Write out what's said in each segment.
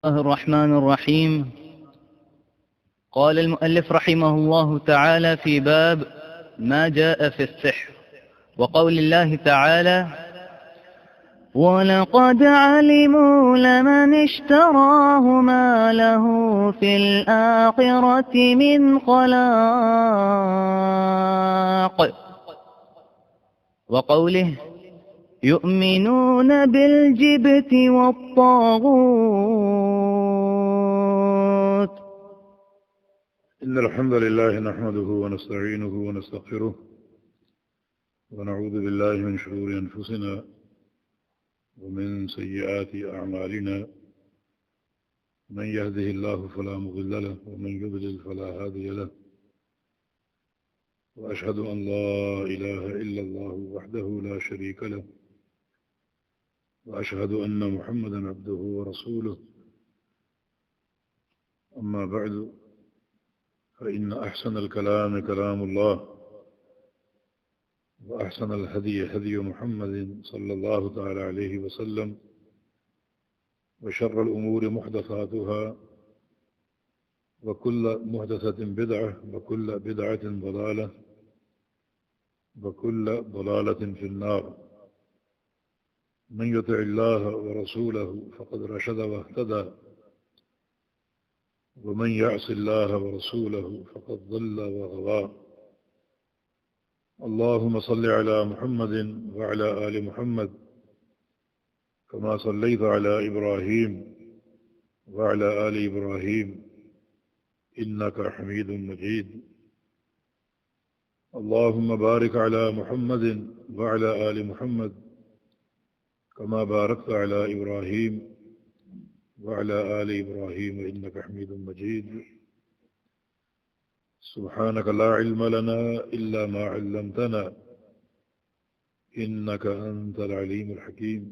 الله الرحمن الرحيم. قال المؤلف رحمه الله تعالى في باب ما جاء في السحر، وقول الله تعالى: ولقد علموا لمن اشتراه ما له في الآخرة من خلاق، وقوله: يؤمنون بالجبت والطاغوت. إن الحمد لله نحمده ونستعينه ونستغفره ونعوذ بالله من شرور أنفسنا ومن سيئات أعمالنا، من يهده الله فلا مضل له ومن يضلل فلا هادي له، وأشهد أن لا إله إلا الله وحده لا شريك له، وأشهد أن محمدا عبده ورسوله. أما بعد، فإن أحسن الكلام كلام الله، وأحسن الهدي هدي محمد صلى الله تعالى عليه وسلم، وشر الأمور محدثاتها، وكل محدثة بدعة، وكل بدعة ضلالة، وكل ضلالة في النار. من يطع الله ورسوله فقد رشد واهتدى، ومن يعص الله ورسوله فقد ضل وغوى. اللهم صل على محمد وعلى آل محمد كما صليت على إبراهيم وعلى آل إبراهيم إنك حميد مجيد. اللهم بارك على محمد وعلى آل محمد كما باركت على إبراهيم وعلى آل إبراهيم إنك حميد مجيد. سبحانك لا علم لنا إلا ما علمتنا إنك أنت العليم الحكيم.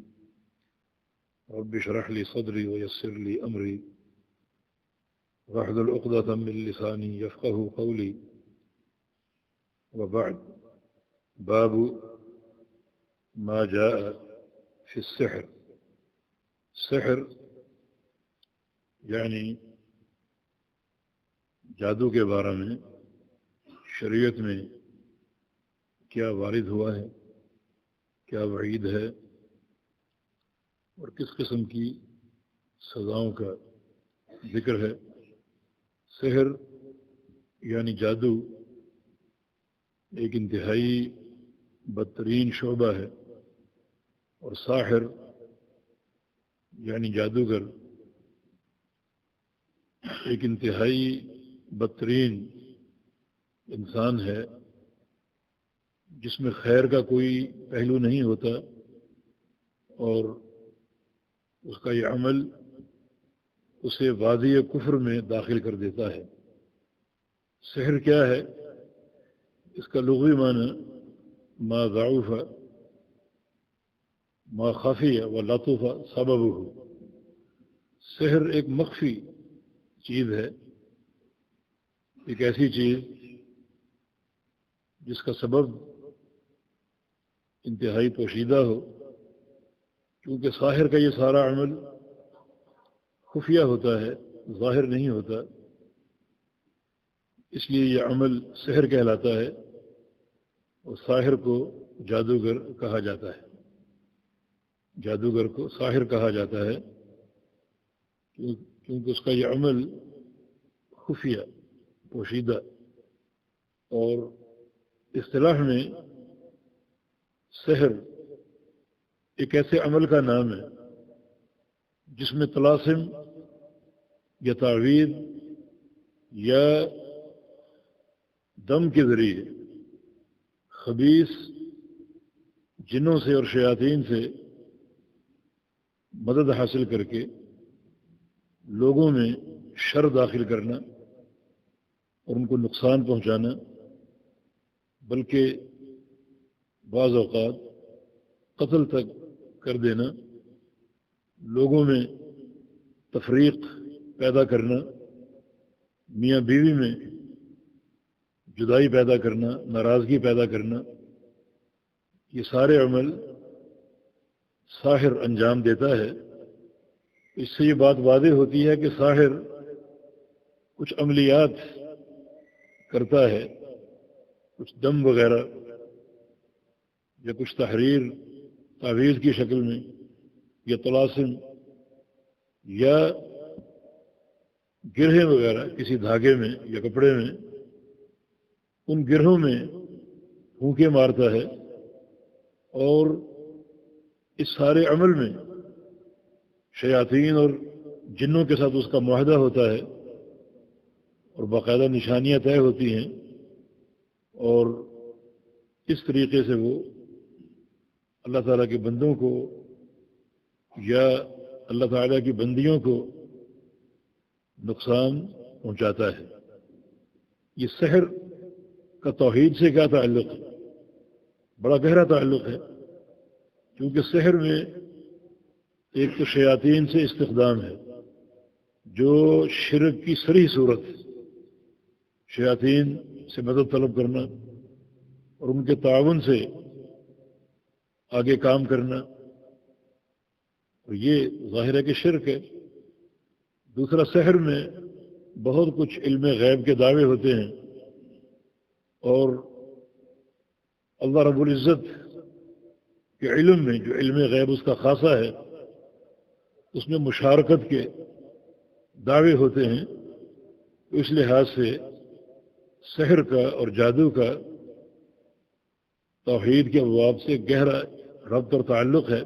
رب اشرح لي صدري ويسر لي أمري واحلل عقدة من لساني يفقه قولي. وبعد، باب ما جاء في السحر. سحر یعنی جادو کے بارے میں شریعت میں کیا وارد ہوا ہے، کیا وعید ہے، اور کس قسم کی سزاؤں کا ذکر ہے۔ سحر یعنی جادو ایک انتہائی بدترین شعبہ ہے، اور ساحر یعنی جادوگر ایک انتہائی بدترین انسان ہے جس میں خیر کا کوئی پہلو نہیں ہوتا، اور اس کا یہ عمل اسے وادی کفر میں داخل کر دیتا ہے۔ سحر کیا ہے؟ اس کا لغوی معنی ما ضعف ما خفی و لطف سببہ۔ سحر ایک مخفی چیز ہے، ایک ایسی چیز جس کا سبب انتہائی پوشیدہ ہو، کیونکہ ساحر کا یہ سارا عمل خفیہ ہوتا ہے، ظاہر نہیں ہوتا، اس لیے یہ عمل سحر کہلاتا ہے، اور ساحر کو جادوگر کہا جاتا ہے۔ جادوگر کو ساحر کہا جاتا ہے کیونکہ اس کا یہ عمل خفیہ، پوشیدہ، اور اصطلاح میں سحر ایک ایسے عمل کا نام ہے جس میں طلاسم یا تعویذ یا دم کے ذریعے خبیث جنوں سے اور شیاطین سے مدد حاصل کر کے لوگوں میں شر داخل کرنا اور ان کو نقصان پہنچانا، بلکہ بعض اوقات قتل تک کر دینا، لوگوں میں تفریق پیدا کرنا، میاں بیوی میں جدائی پیدا کرنا، ناراضگی پیدا کرنا، یہ سارے عمل ساحر انجام دیتا ہے، اس سے یہ بات واضح ہوتی ہے کہ ساحر کچھ عملیات کرتا ہے، کچھ دم وغیرہ یا کچھ تحریر تعویذ کی شکل میں یا طلاسم یا گرہیں وغیرہ کسی دھاگے میں یا کپڑے میں، ان گرہوں میں پھونکے مارتا ہے، اور اس سارے عمل میں شیاطین اور جنوں کے ساتھ اس کا معاہدہ ہوتا ہے اور باقاعدہ نشانیاں طے ہوتی ہیں، اور اس طریقے سے وہ اللہ تعالیٰ کے بندوں کو یا اللہ تعالیٰ کی بندیوں کو نقصان پہنچاتا ہے۔ یہ سحر کا توحید سے کیا تعلق ہے؟ بڑا گہرا تعلق ہے، کیونکہ سحر میں ایک تو شیاطین سے استخدام ہے، جو شرک کی صریح صورت، شیاطین سے مدد طلب کرنا اور ان کے تعاون سے آگے کام کرنا، اور یہ ظاہر ہے کہ شرک ہے۔ دوسرا، سحر میں بہت کچھ علم غیب کے دعوے ہوتے ہیں، اور اللہ رب العزت کے علم میں جو علم غیب اس کا خاصہ ہے، اس میں مشارکت کے دعوے ہوتے ہیں۔ تو اس لحاظ سے سحر کا اور جادو کا توحید کے ابواب سے گہرا ربط اور تعلق ہے،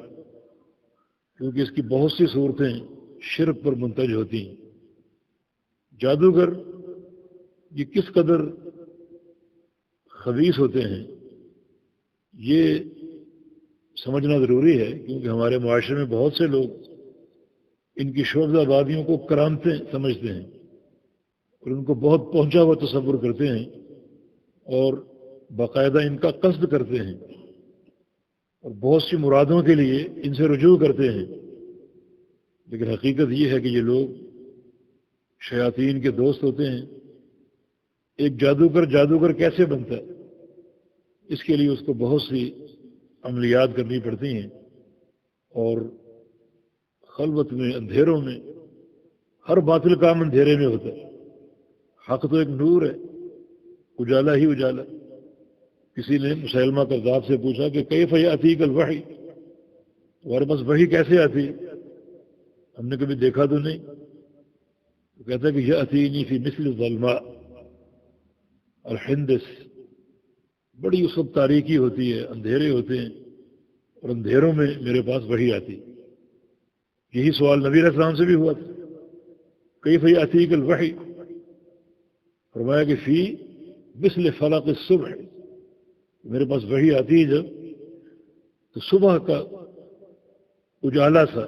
کیونکہ اس کی بہت سی صورتیں شرک پر منتج ہوتی ہیں۔ جادوگر یہ کس قدر خبیث ہوتے ہیں یہ سمجھنا ضروری ہے، کیونکہ ہمارے معاشرے میں بہت سے لوگ ان کی شعبہ آبادیوں کو کرامتیں سمجھتے ہیں اور ان کو بہت پہنچا ہوا تصور کرتے ہیں اور باقاعدہ ان کا قصد کرتے ہیں اور بہت سی مرادوں کے لیے ان سے رجوع کرتے ہیں، لیکن حقیقت یہ ہے کہ یہ لوگ شیاطین کے دوست ہوتے ہیں۔ ایک جادوگر کیسے بنتا ہے؟ اس کے لیے اس کو بہت سی عملیات کرنی پڑتی ہیں، اور خلوت میں، اندھیروں میں، ہر باطل کام اندھیرے میں ہوتا ہے۔ حق تو ایک نور ہے، اجالا ہی اجالا۔ کسی نے مسیلمہ کذاب سے پوچھا کہ کیف یاتیک الوحی، تمہارے پاس وحی کیسے آتی ہے؟ ہم نے کبھی دیکھا تو نہیں۔ تو کہتا ہے کہ یاتینی فی مثل الظلماء الحندس، بڑی اس وقت تاریکی ہوتی ہے، اندھیرے ہوتے ہیں، اور اندھیروں میں میرے پاس وحی آتی۔ یہی سوال نبی علیہ السلام سے بھی ہوا تھا، کیف یاتیک الوحی، فرمایا کہ فی مثل فلق الصبح، میرے پاس وحی آتی ہے جب تو صبح کا اجالا سا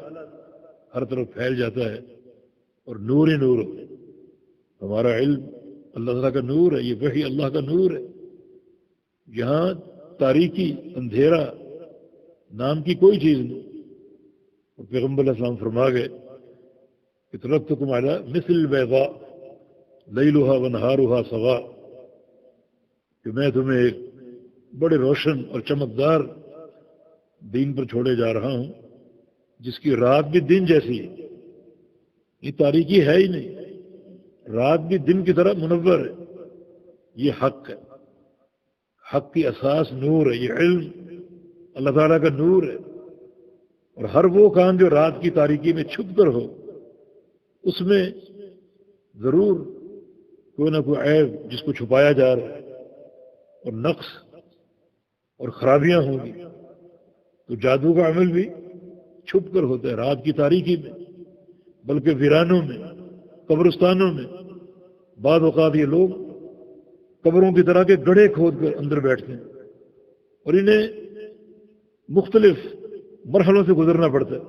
ہر طرف پھیل جاتا ہے اور نور ہی نور ہوتا ہے۔ ہمارا علم اللہ تعالیٰ کا نور ہے، یہ وحی اللہ کا نور ہے۔ یہاں تاریکی، اندھیرا نام کی کوئی چیز نہیں۔ اور پیغمبر علیہ السلام فرما گئے کہ ترکتکم علی مثل البیضاء لیلھا ونہارھا سواء، کہ میں تمہیں ایک بڑے روشن اور چمکدار دین پر چھوڑے جا رہا ہوں جس کی رات بھی دن جیسی ہے۔ یہ تاریکی ہے ہی نہیں، رات بھی دن کی طرح منور ہے۔ یہ حق ہے، حق کی اساس نور ہے، یہ علم اللہ تعالیٰ کا نور ہے۔ اور ہر وہ کام جو رات کی تاریکی میں چھپ کر ہو، اس میں ضرور کوئی نہ کوئی عیب جس کو چھپایا جا رہا ہے اور نقص اور خرابیاں ہوں گی۔ تو جادو کا عمل بھی چھپ کر ہوتا ہے رات کی تاریکی میں، بلکہ ویرانوں میں، قبرستانوں میں۔ بعض اوقات یہ لوگ قبروں کی طرح کے گڑھے کھود کر اندر بیٹھتے ہیں اور انہیں مختلف مرحلوں سے گزرنا پڑتا ہے۔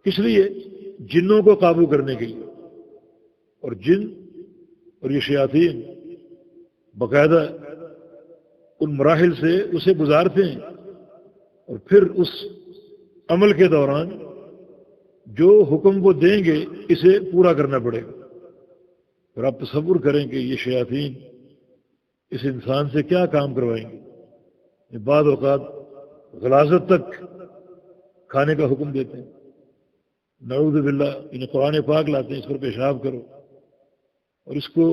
کس لیے؟ جنوں کو قابو کرنے کے لیے۔ اور جن اور یہ شیاطین باقاعدہ ان مراحل سے اسے گزارتے ہیں، اور پھر اس عمل کے دوران جو حکم وہ دیں گے اسے پورا کرنا پڑے گا۔ پھر آپ تصور کریں کہ یہ شیاطین اس انسان سے کیا کام کروائیں گے۔ بعض اوقات غلاظت تک کھانے کا حکم دیتے ہیں، نعوذ باللہ انہیں قرآن پاک لاتے ہیں اس پر پیشاب کرو اور اس کو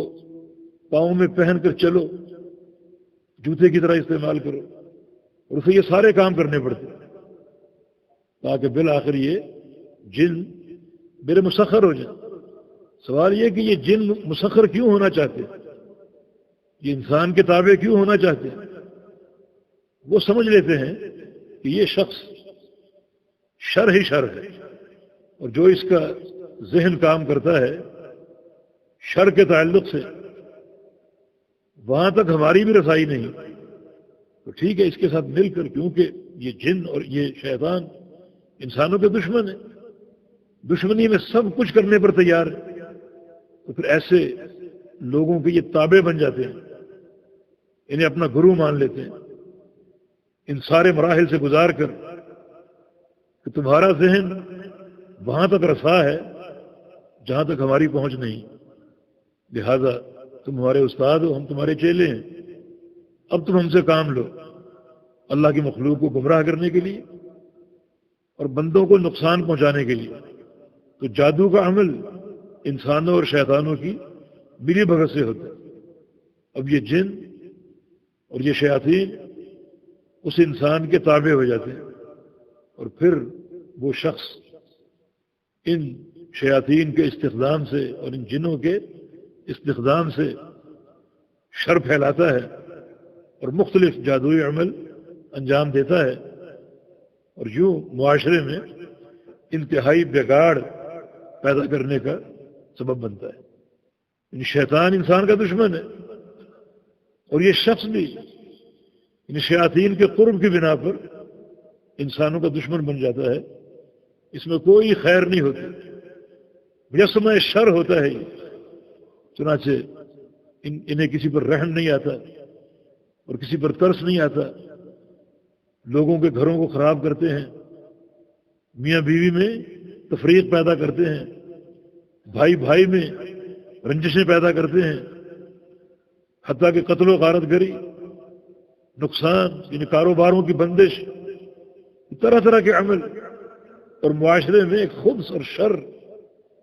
پاؤں میں پہن کر چلو، جوتے کی طرح استعمال کرو، اور اسے یہ سارے کام کرنے پڑتے تاکہ بالآخر یہ جن میرے مسخر ہو جائیں۔ سوال یہ کہ یہ جن مسخر کیوں ہونا چاہتے ہیں، یہ انسان کے تابع کیوں ہونا چاہتے ہیں؟ وہ سمجھ لیتے ہیں کہ یہ شخص شر ہی شر ہے، اور جو اس کا ذہن کام کرتا ہے شر کے تعلق سے وہاں تک ہماری بھی رسائی نہیں، تو ٹھیک ہے اس کے ساتھ مل کر، کیونکہ یہ جن اور یہ شیطان انسانوں کے دشمن ہیں، دشمنی میں سب کچھ کرنے پر تیار ہے، تو پھر ایسے لوگوں کے یہ تابع بن جاتے ہیں، انہیں اپنا گرو مان لیتے ہیں، ان سارے مراحل سے گزار کر کہ تمہارا ذہن وہاں تک رسا ہے جہاں تک ہماری پہنچ نہیں، لہذا تم ہمارے استاد ہو، ہم تمہارے چیلے ہیں، اب تم ہم سے کام لو، اللہ کی مخلوق کو گمراہ کرنے کے لیے اور بندوں کو نقصان پہنچانے کے لیے۔ تو جادو کا عمل انسانوں اور شیطانوں کی ملی بھگت سے ہوتا ہے۔ اب یہ جن اور یہ شیاطین اس انسان کے تابع ہو جاتے ہیں، اور پھر وہ شخص ان شیاطین کے استخدام سے اور ان جنوں کے استخدام سے شر پھیلاتا ہے اور مختلف جادوئی عمل انجام دیتا ہے، اور یوں معاشرے میں انتہائی بگاڑ پیدا کرنے کا سبب بنتا ہے۔ شیطان انسان کا دشمن ہے، اور یہ شخص بھی ان شیاطین کے قرب کی بنا پر انسانوں کا دشمن بن جاتا ہے۔ اس میں کوئی خیر نہیں ہوتی، مجسمہ شر ہوتا ہے یہ۔ چنانچہ انہیں کسی پر رحم نہیں آتا اور کسی پر ترس نہیں آتا، لوگوں کے گھروں کو خراب کرتے ہیں، میاں بیوی میں تفریق پیدا کرتے ہیں، بھائی بھائی میں رنجشیں پیدا کرتے ہیں، حتیٰ کہ قتل و غارت گری، نقصان، یعنی کاروباروں کی بندش، طرح طرح کے عمل، اور معاشرے میں ایک خبث اور شر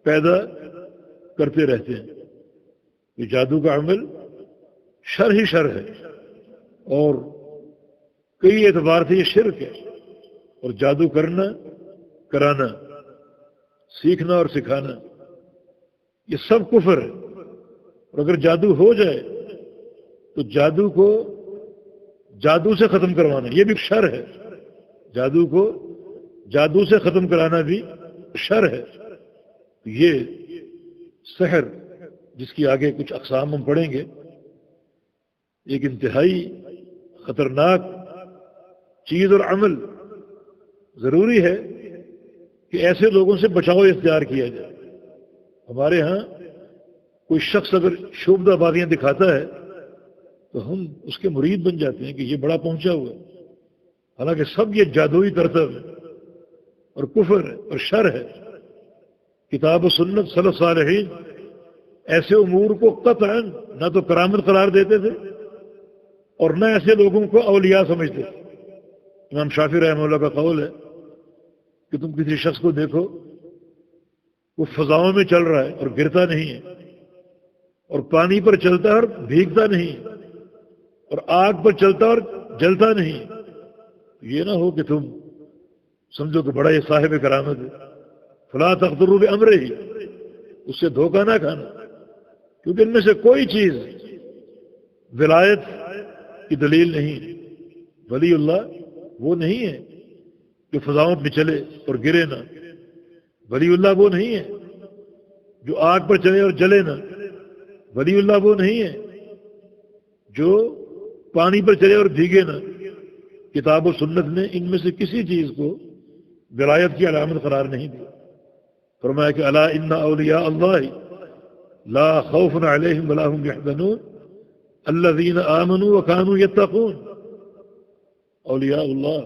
پیدا کرتے رہتے ہیں۔ یہ جادو کا عمل شر ہی شر ہے، اور کئی اعتبار سے یہ شرک ہے، اور جادو کرنا، کرانا، سیکھنا اور سکھانا، یہ سب کفر ہے۔ اور اگر جادو ہو جائے تو جادو کو جادو سے ختم کروانا یہ بھی شر ہے، جادو کو جادو سے ختم کرانا بھی شر ہے۔ یہ سحر، جس کی آگے کچھ اقسام ہم پڑھیں گے، ایک انتہائی خطرناک چیز اور عمل ضروری ہے کہ ایسے لوگوں سے بچاؤ اختیار کیا جائے۔ ہمارے ہاں کوئی شخص اگر شعبدہ بازیاں دکھاتا ہے تو ہم اس کے مرید بن جاتے ہیں کہ یہ بڑا پہنچا ہوا ہے، حالانکہ سب یہ جادوئی کرتب ہے اور کفر ہے اور شر ہے۔ کتاب و سنت صلی اللہ علیہ وسلم ایسے امور کو قطعاً نہ تو کرامت قرار دیتے تھے اور نہ ایسے لوگوں کو اولیاء سمجھتے تھے۔ امام شافعی رحمہ اللہ کا قول ہے کہ تم کسی شخص کو دیکھو وہ فضاؤں میں چل رہا ہے اور گرتا نہیں ہے، اور پانی پر چلتا ہے اور بھیگتا نہیں ہے، اور آگ پر چلتا اور جلتا نہیں، یہ نہ ہو کہ تم سمجھو کہ بڑا یہ صاحب کرامت ہے۔ فلا تغتروا بامرہ، اس سے دھوکہ نہ کھانا، کیونکہ ان میں سے کوئی چیز ولایت کی دلیل نہیں۔ ولی اللہ وہ نہیں ہے جو فضاؤں پہ چلے اور گرے نہ، ولی اللہ وہ نہیں ہے جو آگ پر چلے اور جلے نہ، ولی اللہ وہ نہیں ہے جو پانی پر چلے اور بھیگے نہ۔ کتاب و سنت نے ان میں سے کسی چیز کو ولایت کی علامت قرار نہیں دیا۔ فرمایا کہ الا ان اولیاء اللہ لا خوف علیہم ولا هم يحزنون الذین آمنوا وكانوا يتقون۔ اولیاء اللہ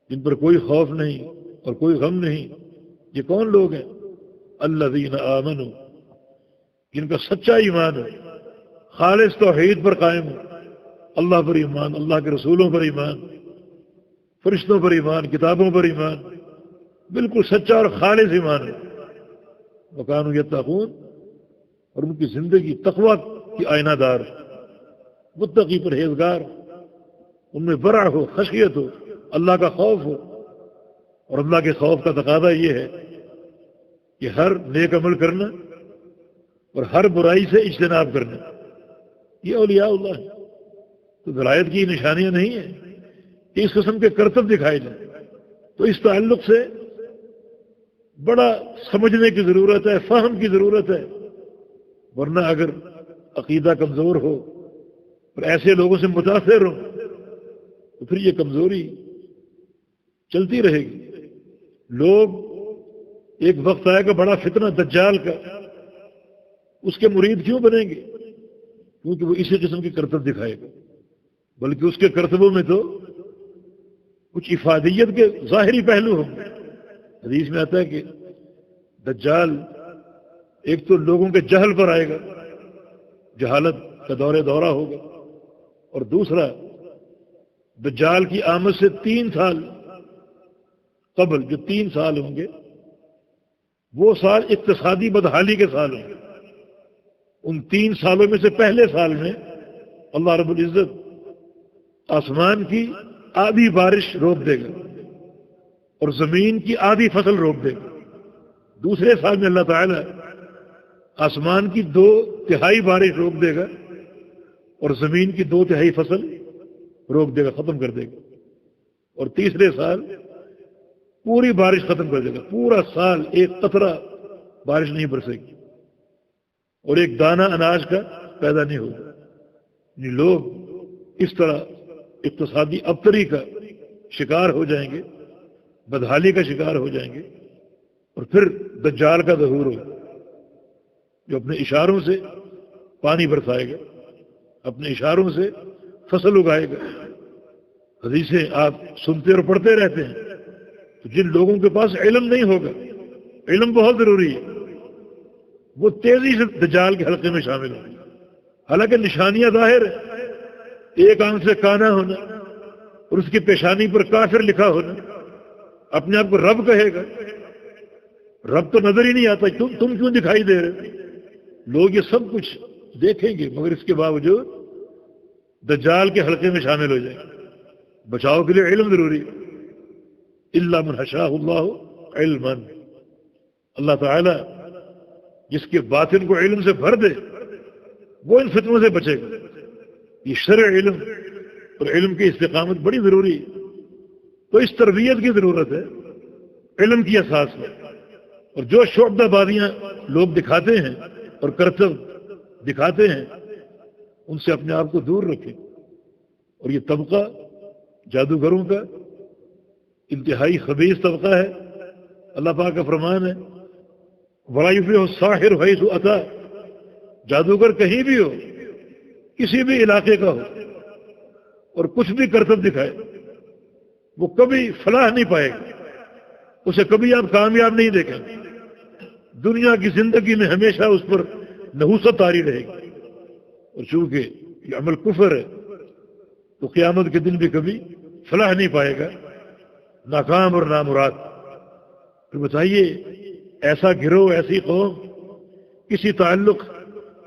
جن پر کوئی خوف نہیں اور کوئی غم نہیں، یہ کون لوگ ہیں؟ الذین آمنوا، جن کا سچا ایمان ہے، خالص توحید پر قائم ہے، اللہ پر ایمان، اللہ کے رسولوں پر ایمان، فرشتوں پر ایمان، کتابوں پر ایمان، بالکل سچا اور خالص ایمان ہے۔ وکانوا یتقون، اور ان کی زندگی تقوی کی آئینہ دار، متقی پرہیزگار، ان میں ورع ہو، خشیت ہو، اللہ کا خوف ہو۔ اور اللہ کے خوف کا تقاضا یہ ہے کہ ہر نیک عمل کرنا اور ہر برائی سے اجتناب کرنا، یہ اولیاء اللہ ہے۔ تو ولایت کی نشانیاں نہیں ہیں کہ اس قسم کے کرتب دکھائے جائیں۔ تو اس تعلق سے بڑا سمجھنے کی ضرورت ہے، فہم کی ضرورت ہے، ورنہ اگر عقیدہ کمزور ہو اور ایسے لوگوں سے متاثر ہو تو پھر یہ کمزوری چلتی رہے گی۔ لوگ ایک وقت آئے گا بڑا فتنہ دجال کا، اس کے مرید کیوں بنیں گے؟ کیونکہ وہ اسی قسم کے کرتب دکھائے گا، بلکہ اس کے کرتبوں میں تو کچھ افادیت کے ظاہری پہلو ہوں گے۔ حدیث میں آتا ہے کہ دجال ایک تو لوگوں کے جہل پر آئے گا، جہالت کا دورہ ہوگا، اور دوسرا دجال کی آمد سے 3 سال قبل جو 3 سال ہوں گے وہ سال اقتصادی بدحالی کے سال ہوں گے۔ ان 3 سالوں میں سے پہلے سال میں اللہ رب العزت آسمان کی آدھی بارش روک دے گا اور زمین کی آدھی فصل روک دے گا۔ دوسرے سال میں اللہ تعالی آسمان کی 2/3 بارش روک دے گا اور زمین کی 2/3 فصل روک دے گا، ختم کر دے گا۔ اور تیسرے سال پوری بارش ختم کر دے گا، پورا سال ایک قطرہ بارش نہیں برسے گی اور ایک دانہ اناج کا پیدا نہیں ہوگا۔ یعنی لوگ اس طرح اقتصادی ابتری کا شکار ہو جائیں گے، بدحالی کا شکار ہو جائیں گے، اور پھر دجال کا ظہور ہوگا جو اپنے اشاروں سے پانی برسائے گا، اپنے اشاروں سے فصل اگائے گا۔ حدیثیں آپ سنتے اور پڑھتے رہتے ہیں۔ تو جن لوگوں کے پاس علم نہیں ہوگا، علم بہت ضروری ہے، وہ تیزی سے دجال کے حلقے میں شامل ہوں گے۔ حالانکہ نشانیاں ظاہر ہیں، ایک آنکھ سے کانا ہونا اور اس کی پیشانی پر کافر لکھا ہونا، اپنے آپ کو رب کہے گا، رب تو نظر ہی نہیں آتا، تم کیوں دکھائی دے رہے؟ لوگ یہ سب کچھ دیکھیں گے مگر اس کے باوجود دجال کے حلقے میں شامل ہو جائیں گے۔ بچاؤ کے لیے علم ضروری ہے۔ الا من حشاہ اللہ علما، اللہ تعالی جس کے باطن کو علم سے بھر دے وہ ان فتنوں سے بچے گا۔ یہ شرع علم اور علم کی استقامت بڑی ضروری ہے۔ تو اس تربیت کی ضرورت ہے علم کی اساس میں، اور جو شعبہ بازیاں لوگ دکھاتے ہیں اور کرتب دکھاتے ہیں ان سے اپنے آپ کو دور رکھیں۔ اور یہ طبقہ جادوگروں کا انتہائی خبیث طبقہ ہے۔ اللہ پاک کا فرمان ہے وَلَا يُفْلِحُ السَّاحِرُ حَيْثُ أَتَىٰ، جادوگر کہیں بھی ہو، کسی بھی علاقے کا ہو، اور کچھ بھی کرتب دکھائے، وہ کبھی فلاح نہیں پائے گا، اسے کبھی آپ کامیاب نہیں دیکھیں گے۔ دنیا کی زندگی میں ہمیشہ اس پر نحوست طاری رہے گی، اور چونکہ یہ عمل کفر ہے تو قیامت کے دن بھی کبھی فلاح نہیں پائے گا، ناکام اور نامراد۔ پھر بتائیے ایسا گروہ، ایسی قوم کسی تعلق،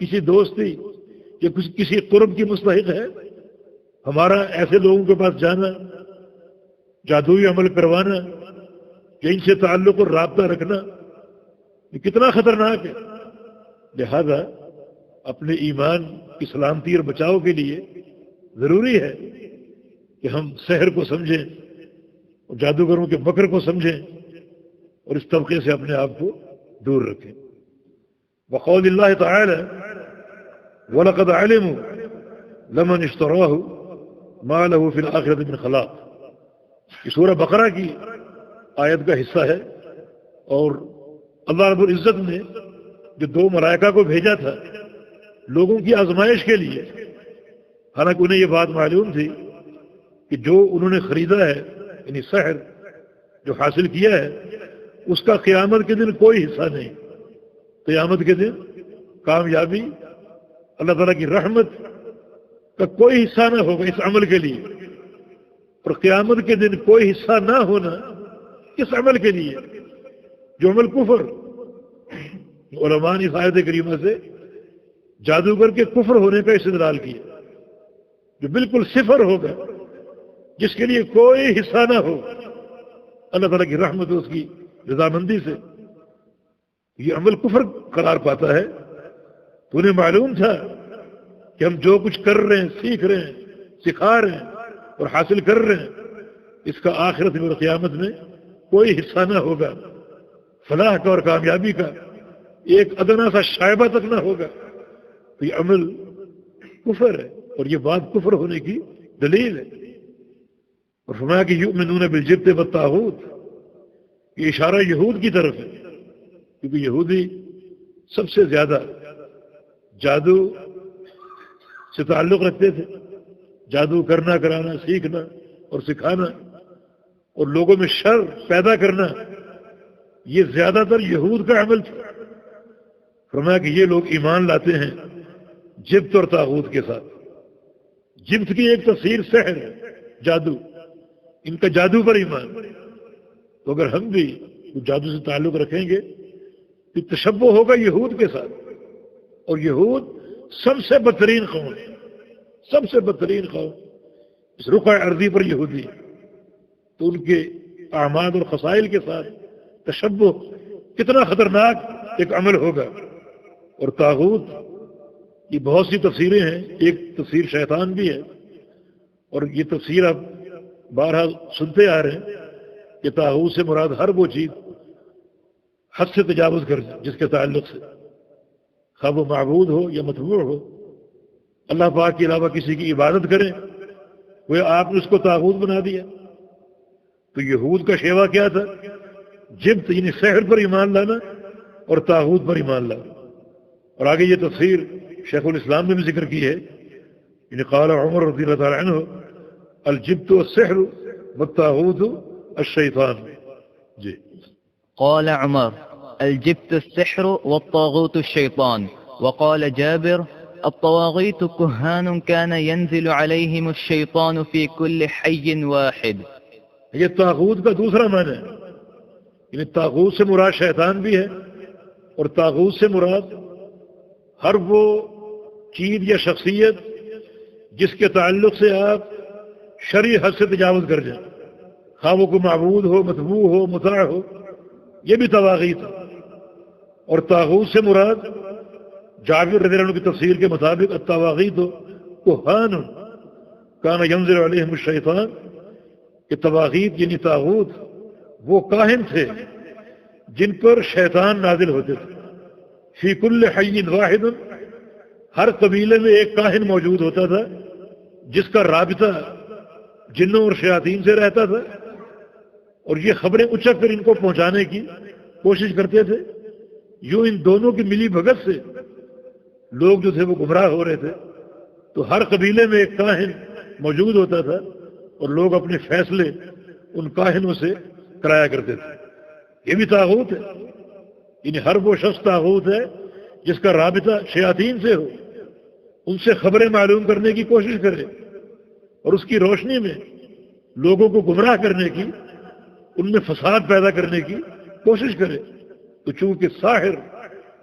کسی دوستی یا کسی قرب کی مستحق ہے؟ ہمارا ایسے لوگوں کے پاس جانا، جادوئی عمل کروانا یا ان سے تعلق اور رابطہ رکھنا یہ کتنا خطرناک ہے۔ لہذا اپنے ایمان کی سلامتی اور بچاؤ کے لیے ضروری ہے کہ ہم سحر کو سمجھیں اور جادوگروں کے مکر کو سمجھیں اور اس طبقے سے اپنے آپ کو دور رکھیں۔ وقول اللہ تعالی وَلَقَدْ عَلِمُوا لَمَنِ اشْتَرَاهُ مَا لَهُ فِي الْآخِرَةِ مِنْ خَلَاقٍ، یہ سورہ بقرہ کی آیت کا حصہ ہے۔ اور اللہ رب العزت نے جو 2 ملائکہ کو بھیجا تھا لوگوں کی آزمائش کے لیے، حالانکہ انہیں یہ بات معلوم تھی کہ جو انہوں نے خریدا ہے یعنی سحر جو حاصل کیا ہے اس کا قیامت کے دن کوئی حصہ نہیں۔ قیامت کے دن کامیابی، اللہ تعالیٰ کی رحمت کا کوئی حصہ نہ ہوگا اس عمل کے لیے، اور قیامت کے دن کوئی حصہ نہ ہونا کس عمل کے لیے؟ جو عمل کفر. علماء نے اس آیت کریمہ سے جادوگر کے کفر ہونے کا استدلال کیا، جو بالکل صفر ہوگا، جس کے لیے کوئی حصہ نہ ہو اللہ تعالیٰ کی رحمت اس کی رضامندی سے، یہ عمل کفر قرار پاتا ہے. تو انہیں معلوم تھا کہ ہم جو کچھ کر رہے ہیں، سیکھ رہے ہیں، سکھا رہے ہیں اور حاصل کر رہے ہیں، اس کا آخرت میں اور قیامت میں کوئی حصہ نہ ہوگا، فلاح کا اور کامیابی کا ایک ادنا سا شائبہ تک نہ ہوگا. تو یہ عمل کفر ہے، اور یہ بات کفر ہونے کی دلیل ہے. اور فرمایا کہ یؤمنون بالجبت والطاغوت، یہ اشارہ یہود کی طرف ہے، کیونکہ یہودی سب سے زیادہ جادو سے تعلق رکھتے تھے. جادو کرنا، کرانا، سیکھنا اور سکھانا اور لوگوں میں شر پیدا کرنا، یہ زیادہ تر یہود کا عمل تھا. فرمایا کہ یہ لوگ ایمان لاتے ہیں جبت اور طاغوت کے ساتھ. جبت کی ایک تفسیر سحر ہے، جادو، ان کا جادو پر ایمان. تو اگر ہم بھی جادو سے تعلق رکھیں گے تو تشبہ ہوگا یہود کے ساتھ. اور یہود سب سے بدترین قوم ہے، سب سے بدترین قوم اس رقعہ ارضی پر یہودی. تو ان کے اعمال اور خصائل کے ساتھ تشبہ کتنا خطرناک ایک عمل ہوگا. اور طاغوت کی بہت سی تفسیریں ہیں، ایک تفسیر شیطان بھی ہے، اور یہ تفسیر آپ بہرحال سنتے آ رہے ہیں کہ طاغوت سے مراد ہر وہ چیز حد سے تجاوز کر جائے جس کے تعلق سے، خواہ وہ معبود ہو یا متبوع ہو، اللہ پاک کے علاوہ کسی کی عبادت کریں، وہ آپ نے اس کو طاغوت بنا دیا. تو یہود کا شیوا کیا تھا؟ جبت یعنی سحر پر ایمان لانا اور طاغوت پر ایمان لانا. اور آگے یہ تفسیر شیخ الاسلام نے بھی ذکر کی ہے، یعنی قال عمر رضی اللہ تعالی عنہ الجبت والسحر والطاغوت الشیطان. جی. قال عمر الجبت السحر والطاغوت الشيطان. وقال جابر الطواغيت كهان كان ينزل عليهم الشيطان في كل حي واحد. یہ طاغوت کا دوسرا معنی ہے، یعنی طاغوت سے مراد شیطان بھی ہے، اور طاغوت سے مراد ہر وہ چیز یا شخصیت جس کے تعلق سے آپ شرعی حد سے تجاوز کر جائیں، خواہ وہ کوئی معبود ہو، متبوع ہو، مطاع ہو، یہ بھی طواغیت ہے. اور طاغوت سے مراد جابر رضی اللہ عنہ کی تفسیر کے مطابق الطواغیت کہان کان ینزل علیہم الشیطان، کہ طواغیت یعنی طاغوت وہ کاہن تھے جن پر شیطان نازل ہوتے تھے. فی کل حی واحد، ہر قبیلے میں ایک کاہن موجود ہوتا تھا جس کا رابطہ جنوں اور شیاطین سے رہتا تھا، اور یہ خبریں اچک کر ان کو پہنچانے کی کوشش کرتے تھے. یوں ان دونوں کی ملی بھگت سے لوگ جو تھے وہ گمراہ ہو رہے تھے. تو ہر قبیلے میں ایک کاہن موجود ہوتا تھا، اور لوگ اپنے فیصلے ان کاہنوں سے کرایا کرتے تھے. یہ بھی طاغوت ہے، یعنی ہر وہ شخص طاغوت ہے جس کا رابطہ شیاطین سے ہو، ان سے خبریں معلوم کرنے کی کوشش کرے اور اس کی روشنی میں لوگوں کو گمراہ کرنے کی، ان میں فساد پیدا کرنے کی کوشش کرے. تو چونکہ ساحر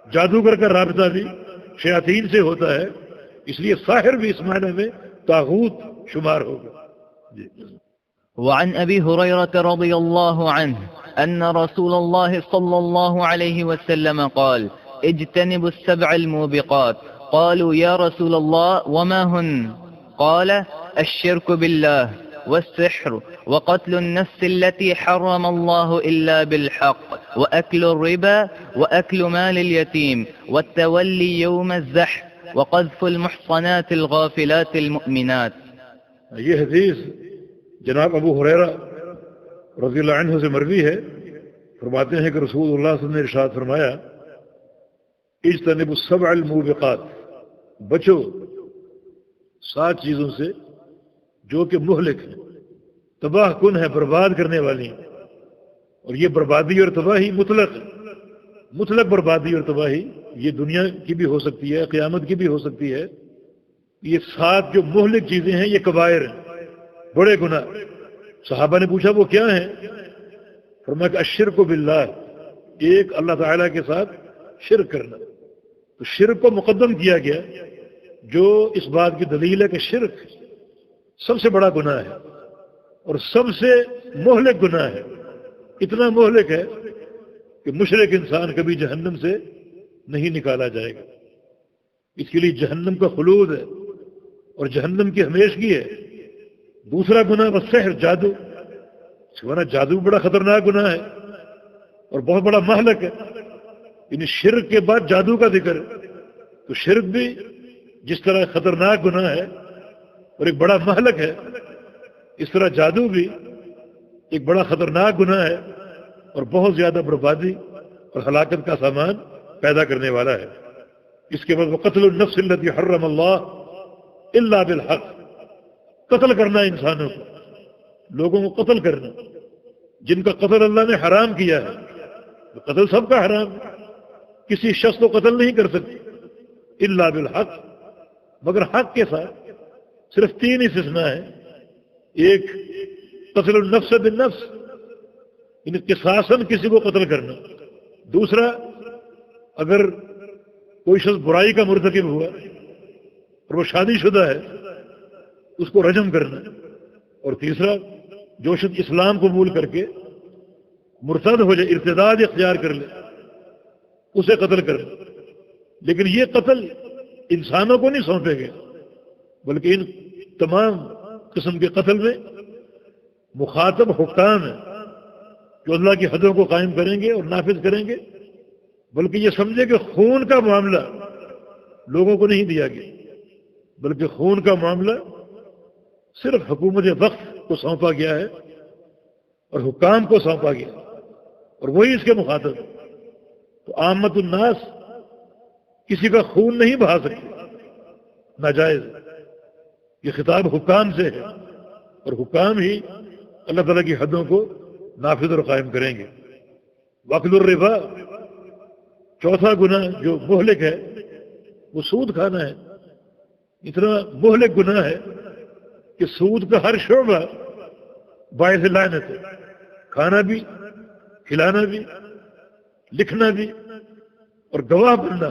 جادوگر کا رابطہ بھی شیاطین سے ہوتا ہے، اس لیے ساحر بھی اس معنی میں طاغوت شمار ہوگا. جی. وعن أبي هريرة رضي الله عنه أن رسول الله صلى الله عليه وسلم قال اجتنبوا السبع الموبقات. قالوا يا رسول الله وما هن؟ قال الشرك بالله والسحر وقتل النفس التي حرم الله إلا بالحق وأكل الربا وأكل مال اليتيم والتولي يوم الزحف وقذف المحصنات الغافلات المؤمنات. یہ حدیث جناب ابو ہریرہ رضی اللہ عنہ سے مروی ہے. فرماتے ہیں کہ رسول اللہ صلی اللہ علیہ وسلم نے ارشاد فرمایا اجتنبوا السبع الموبقات، بچو 7 چیزوں سے جو کہ مہلک ہیں، تباہ کن ہے، برباد کرنے والی ہیں. اور یہ بربادی اور تباہی مطلق بربادی اور تباہی یہ دنیا کی بھی ہو سکتی ہے، قیامت کی بھی ہو سکتی ہے. یہ 7 جو مہلک چیزیں ہیں یہ کبائر ہیں، بڑے گناہ. صحابہ نے پوچھا وہ کیا ہیں؟ فرمایا کہ الشرک باللہ، ایک اللہ تعالیٰ کے ساتھ شرک کرنا. تو شرک کو مقدم کیا گیا، جو اس بات کی دلیل ہے کہ شرک سب سے بڑا گناہ ہے اور سب سے مہلک گناہ ہے. اتنا مہلک ہے کہ مشرک انسان کبھی جہنم سے نہیں نکالا جائے گا. اس کے لیے جہنم کا خلود ہے اور جہنم کی ہمیشگی ہے. دوسرا گناہ والسحر، جادو. جادو بڑا خطرناک گناہ ہے اور بہت بڑا مہلک ہے. یعنی شرک کے بعد جادو کا ذکر ہے. تو شرک بھی جس طرح خطرناک گناہ ہے اور ایک بڑا مہلک ہے، اس طرح جادو بھی ایک بڑا خطرناک گناہ ہے اور بہت زیادہ بربادی اور ہلاکت کا سامان پیدا کرنے والا ہے. اس کے بعد وقتل النفس التي حرم اللہ الا بالحق، قتل کرنا انسانوں کو، لوگوں کو قتل کرنا جن کا قتل اللہ نے حرام کیا ہے. تو قتل سب کا حرام ہے، کسی شخص کو قتل نہیں کر سکتے الا بالحق، مگر حق کے ساتھ. صرف 3 استثناء ہیں. ایک قتل النفس بالنفس، یعنی قصاصاً کسی کو قتل کرنا. دوسرا، اگر کوئی شخص برائی کا مرتکب ہوا اور وہ شادی شدہ ہے اس کو رجم کرنا. اور تیسرا، جو شخص اسلام قبول کر کے مرتد ہو جائے، ارتداد اختیار کر لے، اسے قتل کرنا. لیکن یہ قتل انسانوں کو نہیں سونپے گئے، بلکہ ان تمام قسم کے قتل میں مخاطب حکام ہیں جو اللہ کی حدوں کو قائم کریں گے اور نافذ کریں گے. بلکہ یہ سمجھے کہ خون کا معاملہ لوگوں کو نہیں دیا گیا، بلکہ خون کا معاملہ صرف حکومت وقت کو سونپا گیا ہے اور حکام کو سونپا گیا اور وہی اس کے مخاطب. تو عامت الناس کسی کا خون نہیں بہا سکتے، ناجائز. یہ خطاب حکام سے ہے اور حکام ہی اللہ تعالیٰ کی حدوں کو نافذ اور قائم کریں گے. واکل الربا، چوتھا گناہ جو مہلک ہے وہ سود کھانا ہے. اتنا مہلک گناہ ہے کہ سود کا ہر شعبہ باعث لعنت ہے. کھانا بھی، کھلانا بھی، لکھنا بھی اور گواہ بننا،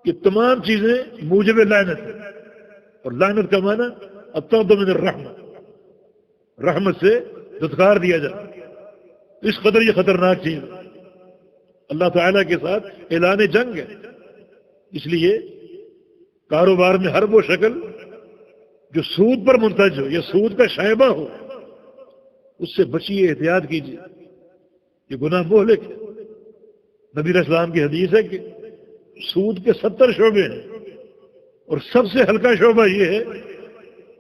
یہ تمام چیزیں موجب لعنت ہے. اور لعنت کا معنی الطرد من الرحمہ، رحمت سے دھتکار دیا جائے. اس قدر یہ خطرناک چیز ہے. اللہ تعالیٰ کے ساتھ اعلان جنگ ہے. اس لیے کاروبار میں ہر وہ شکل جو سود پر منتج ہو یا سود کا شائبہ ہو، اس سے بچیے، احتیاط کیجیے. یہ گناہ مہلک ہے. نبی علیہ السلام کی حدیث ہے کہ سود کے 70 شعبے ہیں اور سب سے ہلکا شعبہ یہ ہے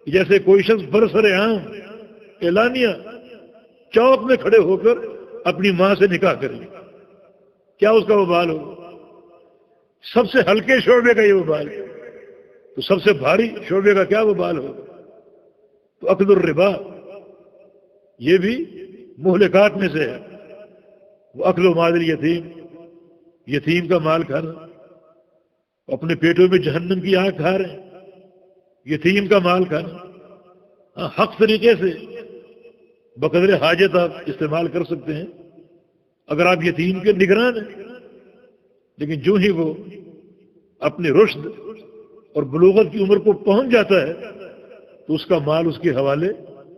کہ جیسے کوئی شخص برسر عام اعلانیہ چوک میں کھڑے ہو کر اپنی ماں سے نکاح کر لے، کیا اس کا وبال ہو؟ سب سے ہلکے شعبے کا یہ وبال ہے، تو سب سے بھاری شعبے کا کیا وبال ہو؟ تو اکل الربا یہ بھی مہلکات میں سے ہے. وہ اکل و مال الیتیم، یتیم کا مال کھانا. اپنے پیٹوں میں جہنم کی آگ کھا رہے ہیں، یتیم کا مال کھانا. حق طریقے سے بقدر حاجت آپ استعمال کر سکتے ہیں اگر آپ یتیم کے نگران ہیں. لیکن جو ہی وہ اپنے رشد اور بلوغت کی عمر کو پہنچ جاتا ہے تو اس کا مال اس کے حوالے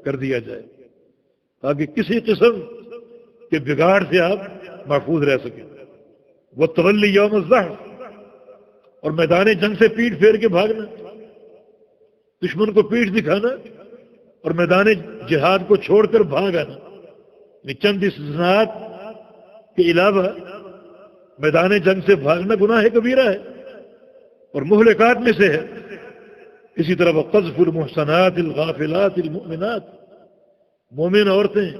کر دیا جائے تاکہ کسی قسم کے بگاڑ سے آپ محفوظ رہ سکیں. وہ تولی یوم الزحف، اور میدان جنگ سے پیٹھ پھیر کے بھاگنا، دشمن کو پیٹھ دکھانا اور میدان جہاد کو چھوڑ کر بھاگ آنا. چند استثناءات کے علاوہ میدان جنگ سے بھاگنا گناہ کبیرہ ہے اور مہلکات میں سے ہے. اسی طرح وہ قذف المحصنات الغافلات المؤمنات، مومن عورتیں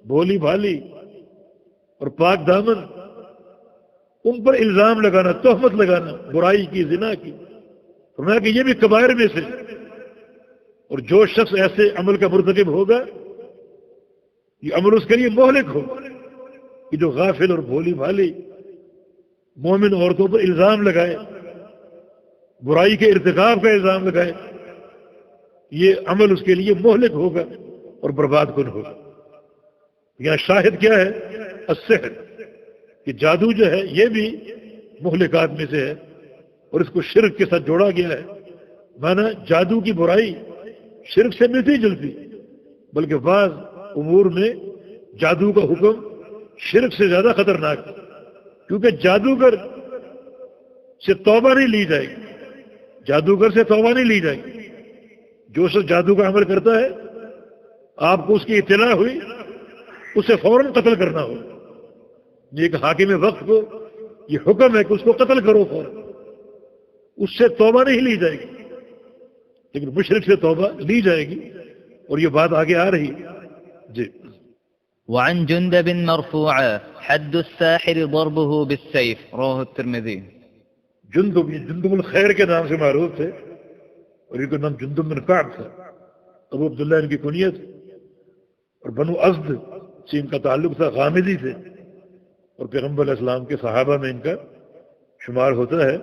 بھولی بھالی اور پاک دامن، ان پر الزام لگانا، تہمت لگانا برائی کی، زنا کی. فرمایا کہ یہ بھی کبائر میں سے. اور جو شخص ایسے عمل کا مرتکب ہوگا یہ عمل اس کے لیے مہلک ہوگا کہ جو غافل اور بھولی بھالی مومن عورتوں پر الزام لگائے، برائی کے ارتکاب کا الزام لگائے، یہ عمل اس کے لیے مہلک ہوگا اور برباد کن ہوگا. یہاں شاہد کیا ہے؟ السحر، کہ جادو جو ہے یہ بھی مہلکات میں سے ہے، اور اس کو شرک کے ساتھ جوڑا گیا ہے۔ مانا جادو کی برائی شرک سے ملتی جلتی، بلکہ بعض امور میں جادو کا حکم شرک سے زیادہ خطرناک ہے، کیونکہ جادوگر سے توبہ نہیں لی جائے گی، جادوگر سے توبہ نہیں لی جائے گی۔ جو شخص جادو کا عمل کرتا ہے، آپ کو اس کی اطلاع ہوئی، اسے فوراً قتل کرنا ہو۔ ایک حاکم وقت کو یہ حکم ہے کہ اس کو قتل کرو فوراً، اس سے توبہ نہیں لی جائے گی، لیکن مشرک سے توبہ لی جائے گی، اور یہ بات آگے آ رہی ہے۔ جی۔ وعن جندب مرفوعا حد الساحر ضربه بالسيف رواه الترمذي۔ جندب الخیر کے نام سے معروف تھے، اور ان کا نام جندب بن کعب تھا، ابو عبداللہ ان کی کنیت، اور بنو ازد سے ان کا تعلق تھا، غامدی تھے، اور پیغمبر علیہ السلام کے صحابہ میں ان کا شمار ہوتا ہے۔